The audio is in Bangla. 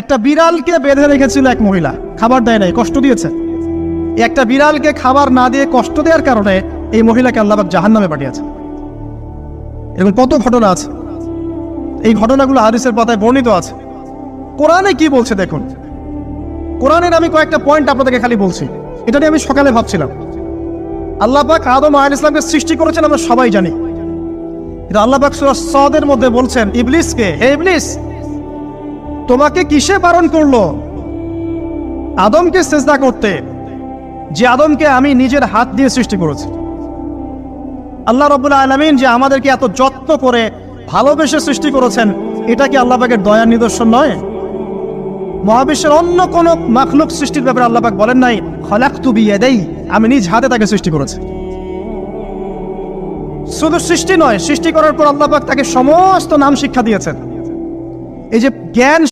একটা বিড়ালকে বেঁধে রেখেছিল এক মহিলা, খাবার দেয় নাই, কষ্ট দিয়েছে। একটা বিড়ালকে খাবার না দিয়ে কষ্ট দেওয়ার কারণে এই মহিলাকে আল্লাহ পাক জাহান্নামে পাঠিয়েছে। এরকম কত ঘটনা আছে, এই ঘটনাগুলো হাদিসের পাতায় বর্ণিত আছে। কোরআনে কি বলছে দেখুন। কোরআনের আমি কয়েকটা পয়েন্ট আপনাদেরকে খালি বলছি, এটা নিয়ে আমি সকালে ভাবছিলাম। আল্লাহ পাক আদম আলাইহিস সালামকে সৃষ্টি করেছেন আমরা সবাই জানি, কিন্তু আল্লাহ পাক সূরা সাদের মধ্যে বলছেন ইবলিসকে, হে ইবলিস, তোমাকে কিসে বারণ করলো আদমকে সিজদা করতে, যে আদমকে আমি নিজের হাত দিয়ে সৃষ্টি করেছি। আল্লাহ রাব্বুল আলামিন যে আমাদেরকে এত যত্ন করে ভালোবেসে সৃষ্টি করেছেন, এটা কি আল্লাহ পাকের দয়ার নিদর্শন নয়? মহাবিশ্বের অন্য কোন মাখলুক সৃষ্টির ব্যাপারে আল্লাহ পাক বলেন নাই খলাকতু বিয়াদাই, আমি নিজ হাতে তাকে সৃষ্টি করেছি। শুধু সৃষ্টি নয়, সৃষ্টি করার পর আল্লাহ পাক তাকে সমস্ত নাম শিক্ষা দিয়েছেন। এই যে জ্ঞান